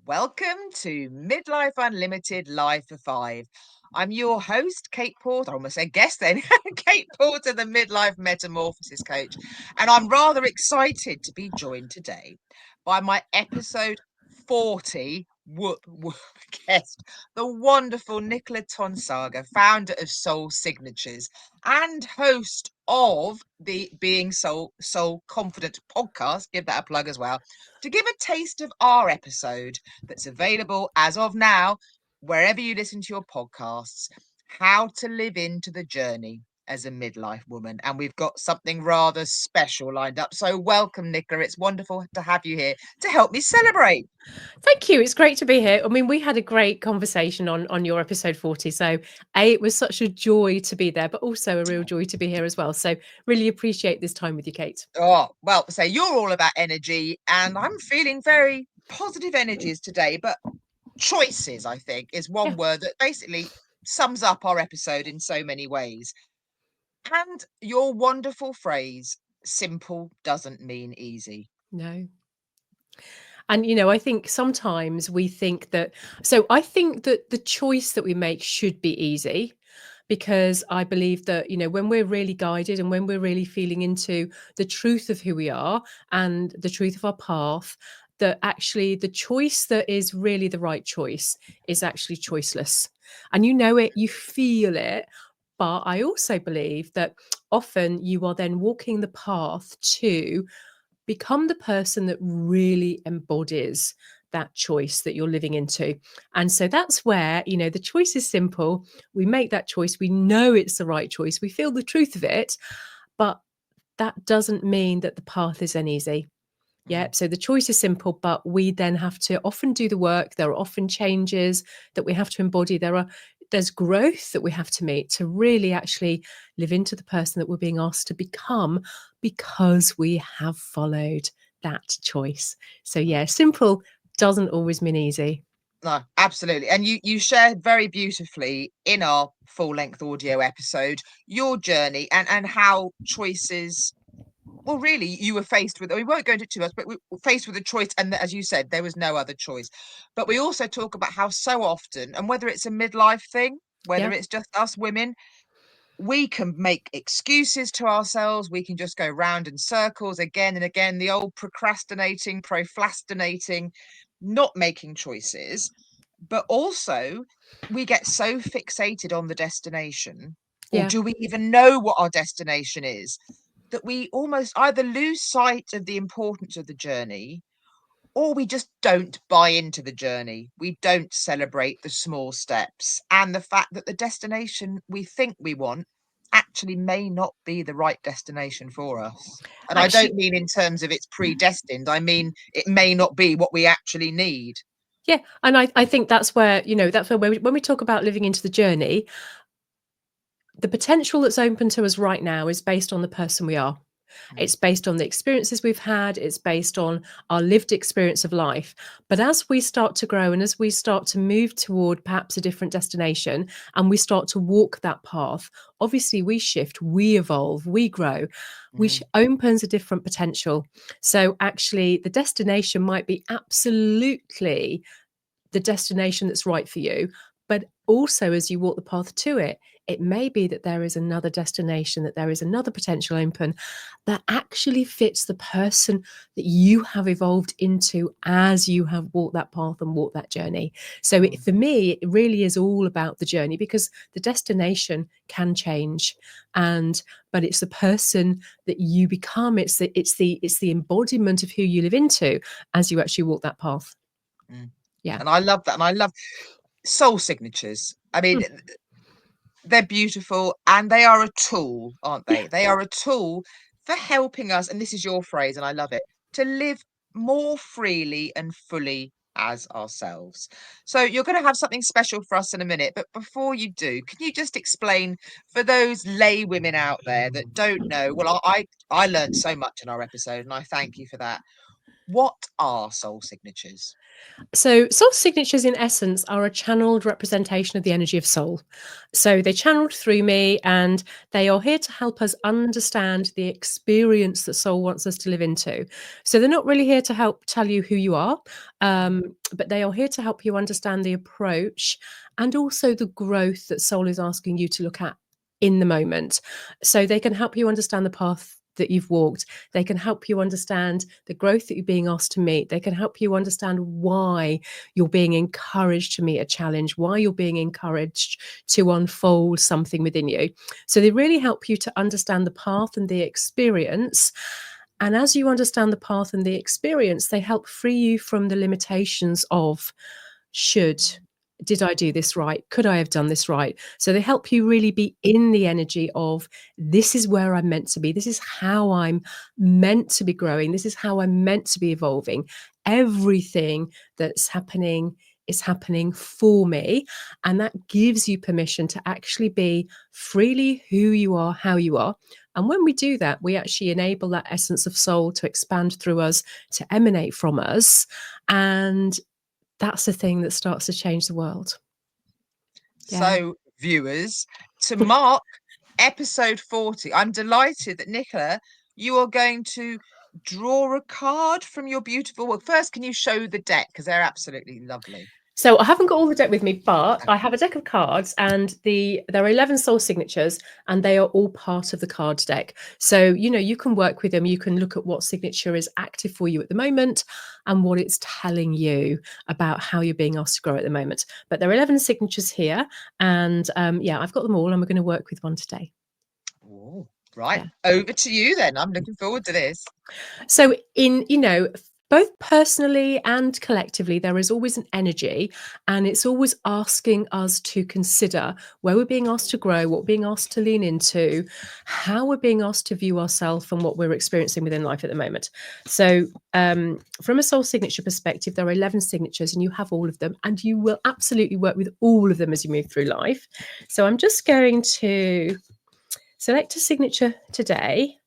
Welcome to Midlife Unlimited Live for Five. I'm your host, Kate Porter. I almost said guest then, Kate Porter, the Midlife Metamorphosis coach. And I'm rather excited to be joined today by my episode 40 guest, the wonderful Nicola Tonsager, founder of Soul Signatures and host of the Being Soul Confident podcast. Give that a plug as well. To give a taste of our episode that's available as of now, wherever you listen to your podcasts, how to live into the journey as a midlife woman. And we've got something rather special lined up. So welcome, Nicola. It's wonderful to have you here to help me celebrate. Thank you. It's great to be here. I mean, we had a great conversation on your episode 40. So, it was such a joy to be there, but also a real joy to be here as well. So, really appreciate this time with you, Kate. Oh, well, so you're all about energy, and I'm feeling very positive energies today. But choices, I think, is Yeah. one word that basically sums up our episode in so many ways. And your wonderful phrase, simple doesn't mean easy. No. And, I think sometimes we think I think that the choice that we make should be easy because I believe that, when we're really guided and when we're really feeling into the truth of who we are and the truth of our path, that actually the choice that is really the right choice is actually choiceless. And you know it, you feel it. But I also believe that often you are then walking the path to become the person that really embodies that choice that you're living into. And so that's where, the choice is simple. We make that choice. We know it's the right choice. We feel the truth of it. But that doesn't mean that the path is then easy. Yeah. Mm. So the choice is simple, but we then have to often do the work. There are often changes that we have to embody. There's growth that we have to meet to really actually live into the person that we're being asked to become because we have followed that choice. So yeah, simple doesn't always mean easy. No, absolutely. And you shared very beautifully in our full length audio episode your journey and how choices. Well, really, you were faced with. We won't go into too much, but we were faced with a choice, and as you said, there was no other choice. But we also talk about how so often, and whether it's a midlife thing, whether Yeah. it's just us women, we can make excuses to ourselves. We can just go round in circles again and again, the old procrastinating, proflastinating, not making choices. But also, we get so fixated on the destination, or Yeah. do we even know what our destination is, that we almost either lose sight of the importance of the journey or we just don't buy into the journey. We don't celebrate the small steps and the fact that the destination we think we want actually may not be the right destination for us. And I don't Actually, mean in terms of it's predestined, I mean it may not be what we actually need. yeah. And I think that's where, when we talk about living into the journey, the potential that's open to us right now is based on the person we are. Mm, It's based on the experiences we've had. It's based on our lived experience of life. But as we start to grow and as we start to move toward perhaps a different destination and we start to walk that path, obviously we shift, we evolve, we grow, which mm, opens a different potential. So actually, the destination might be absolutely the destination that's right for you. But also, as you walk the path to it, it may be that there is another destination, that there is another potential open that actually fits the person that you have evolved into as you have walked that path and walked that journey. So, mm, for me, it really is all about the journey because the destination can change, but it's the person that you become. It's the embodiment of who you live into as you actually walk that path. mm. Yeah. And I love that. And I love soul signatures. I mean, Mm. they're beautiful and they are a tool, aren't Yeah. they? They are a tool for helping us, and this is your phrase, and I love it, to live more freely and fully as ourselves. So you're going to have something special for us in a minute, but before you do, can you just explain for those lay women out there that don't know? Well, I learned so much in our episode, and I thank you for that. What are soul signatures? So, soul signatures, in essence, are a channeled representation of the energy of soul. So, they're channeled through me, and they are here to help us understand the experience that soul wants us to live into. So, they're not really here to help tell you who you are, but they are here to help you understand the approach and also the growth that soul is asking you to look at in the moment. So, they can help you understand the path that you've walked. They can help you understand the growth that you're being asked to meet. They can help you understand why you're being encouraged to meet a challenge, why you're being encouraged to unfold something within you. So they really help you to understand the path and the experience. And as you understand the path and the experience, they help free you from the limitations of should. Did I do this right? Could I have done this right? So they help you really be in the energy of this is where I'm meant to be. This is how I'm meant to be growing. This is how I'm meant to be evolving. Everything that's happening is happening for me. And that gives you permission to actually be freely who you are, how you are. And when we do that, we actually enable that essence of soul to expand through us, to emanate from us. And that's the thing that starts to change the world. Yeah. So, viewers, to mark episode 40, I'm delighted that Nicola, you are going to draw a card from your beautiful work. First, can you show the deck? Because they're absolutely lovely. So I haven't got all the deck with me, but I have a deck of cards, and there are 11 soul signatures, and they are all part of the card deck. So, you can work with them. You can look at what signature is active for you at the moment and what it's telling you about how you're being asked to grow at the moment. But there are 11 signatures here, and I've got them all, and we're going to work with one today. Oh, right. Yeah. Over to you then. I'm looking forward to this. So both personally and collectively, there is always an energy, and it's always asking us to consider where we're being asked to grow, what we're being asked to lean into, how we're being asked to view ourselves and what we're experiencing within life at the moment. So from a soul signature perspective, there are 11 signatures, and you have all of them, and you will absolutely work with all of them as you move through life. So I'm just going to select a signature today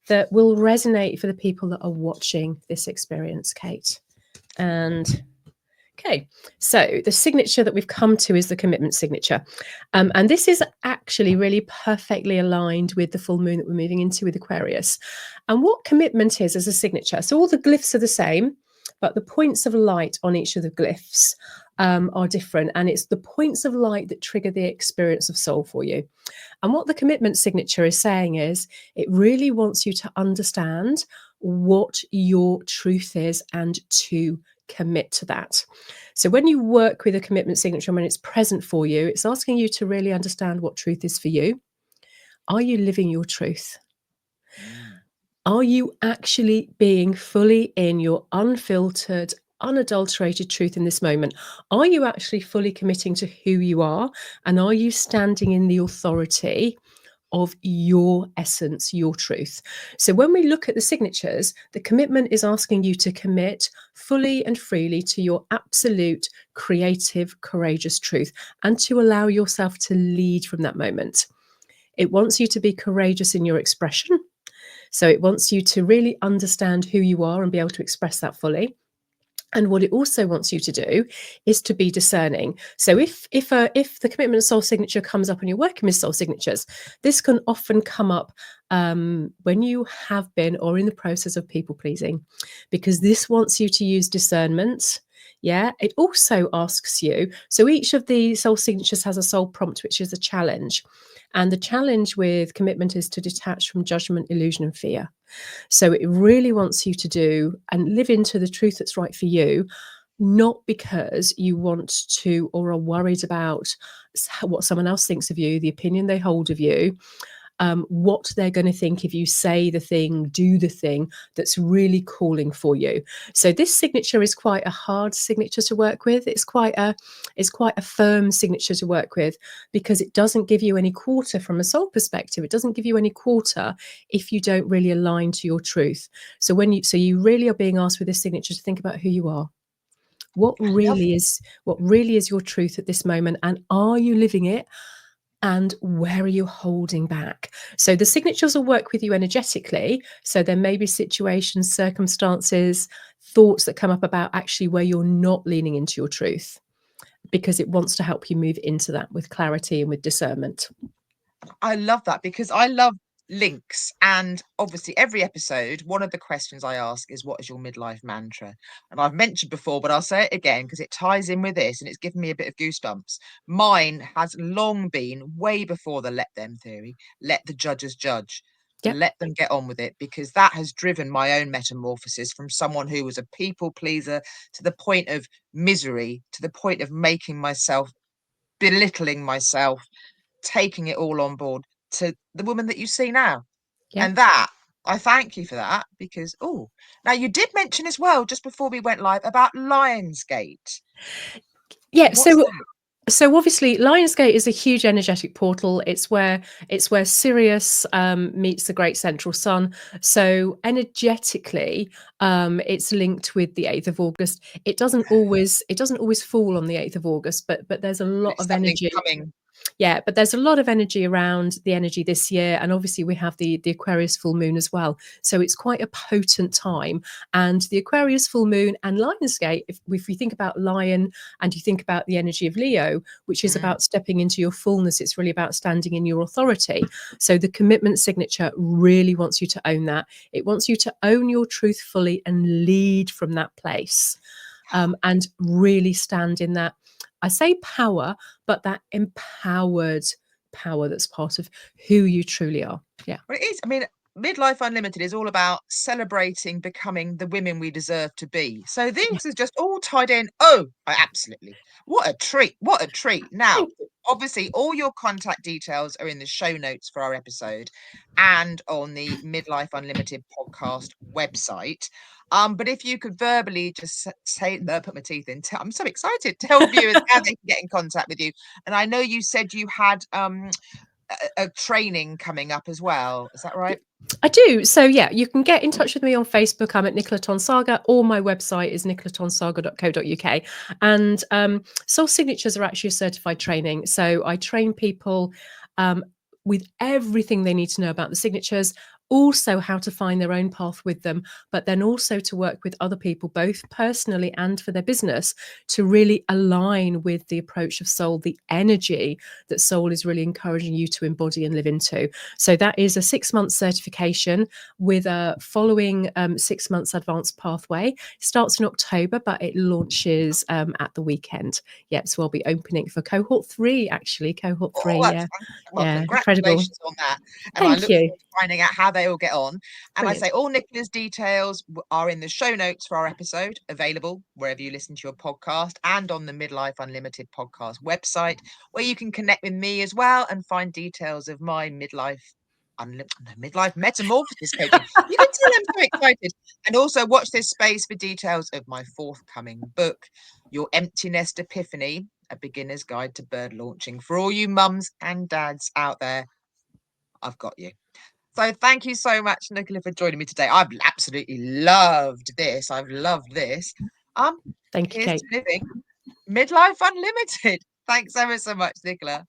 that will resonate for the people that are watching this experience, Kate. And okay, so the signature that we've come to is the commitment signature. And this is actually really perfectly aligned with the full moon that we're moving into with Aquarius. And what commitment is as a signature. So all the glyphs are the same, but the points of light on each of the glyphs are different. And it's the points of light that trigger the experience of soul for you. And what the commitment signature is saying is it really wants you to understand what your truth is and to commit to that. So when you work with a commitment signature, when it's present for you, it's asking you to really understand what truth is for you. Are you living your truth? Are you actually being fully in your unfiltered, unadulterated truth in this moment? Are you actually fully committing to who you are? And are you standing in the authority of your essence, your truth? So when we look at the signatures, the commitment is asking you to commit fully and freely to your absolute, creative, courageous truth, and to allow yourself to lead from that moment. It wants you to be courageous in your expression. So it wants you to really understand who you are and be able to express that fully. And what it also wants you to do is to be discerning. So if the commitment soul signature comes up and you're working with soul signatures, this can often come up when you have been or in the process of people pleasing, because this wants you to use discernment. Yeah, it also asks you. So each of the soul signatures has a soul prompt, which is a challenge. And the challenge with commitment is to detach from judgment, illusion, and fear. So it really wants you to do and live into the truth that's right for you, not because you want to or are worried about what someone else thinks of you, the opinion they hold of you, what they're going to think if you say the thing, do the thing that's really calling for you. So this signature is quite a hard signature to work with. It's quite a firm signature to work with, because it doesn't give you any quarter from a soul perspective. It doesn't give you any quarter if you don't really align to your truth. So you really are being asked with this signature to think about who you are. What really is your truth at this moment, and are you living it and where are you holding back? So the signatures will work with you energetically. So there may be situations, circumstances, thoughts that come up about actually where you're not leaning into your truth, because it wants to help you move into that with clarity and with discernment. I love that, because I love links. And obviously, every episode, one of the questions I ask is, what is your midlife mantra? And I've mentioned before, but I'll say it again because it ties in with this and it's given me a bit of goosebumps. Mine has long been, way before the let them theory, let the judges judge. Yep. Let them get on with it, because that has driven my own metamorphosis from someone who was a people pleaser to the point of misery, to the point of making myself, belittling myself, taking it all on board, to the woman that you see now. Yeah. And that, I thank you for that, because, oh, now you did mention as well, just before we went live, about Lionsgate. Yeah. What's that? So obviously Lionsgate is a huge energetic portal. It's where Sirius meets the great central sun. So energetically, it's linked with the 8th of August. It doesn't always fall on the 8th of August, but there's a lot It's of something energy. coming. Yeah, but there's a lot of energy around the energy this year, and obviously we have the Aquarius full moon as well. So it's quite a potent time. And the Aquarius full moon and Lionsgate, if you think about Lion and you think about the energy of Leo, which is about stepping into your fullness, it's really about standing in your authority. So the commitment signature really wants you to own that. It wants you to own your truth fully and lead from that place, and really stand in that, I say power, but that empowered power that's part of who you truly are. Yeah. Well, it is. I mean, Midlife Unlimited is all about celebrating becoming the women we deserve to be. So Yeah. this is just all tied in. Oh, absolutely. What a treat. What a treat. Now, Thank you. obviously, all your contact details are in the show notes for our episode and on the Midlife Unlimited podcast website. But if you could verbally just say, no, put my teeth in. I'm so excited. Tell viewers how they can get in contact with you. And I know you said you had a training coming up as well. Is that right? I do. So yeah, you can get in touch with me on Facebook. I'm at Nicola Tonsager, or my website is nicolatonsager.co.uk. And soul signatures are actually a certified training. So I train people um, with everything they need to know about the signatures, also how to find their own path with them, but then also to work with other people, both personally and for their business, to really align with the approach of soul, the energy that soul is really encouraging you to embody and live into. So that is a 6-month certification with a following 6 months advanced pathway. It starts in October, but it launches at the weekend. Yeah, so I'll be opening for cohort 3, actually. Cohort 3, Oh, that's yeah. well, Yeah, incredible. congratulations on that. And I Thank look you. forward to finding out how they all get on. And I Brilliant. say all Nicola's details are in the show notes for our episode, available wherever you listen to your podcast and on the Midlife Unlimited podcast website, where you can connect with me as well and find details of my midlife metamorphosis coaching. You can tell I'm so excited. And also watch this space for details of my forthcoming book, Your Empty Nest Epiphany, a beginner's guide to bird launching. For all you mums and dads out there, I've got you. So thank you so much, Nicola, for joining me today. I've absolutely loved this. I've loved this. Um, Thank you, Here's to Kate. living Midlife Unlimited. Thanks ever so much, Nicola.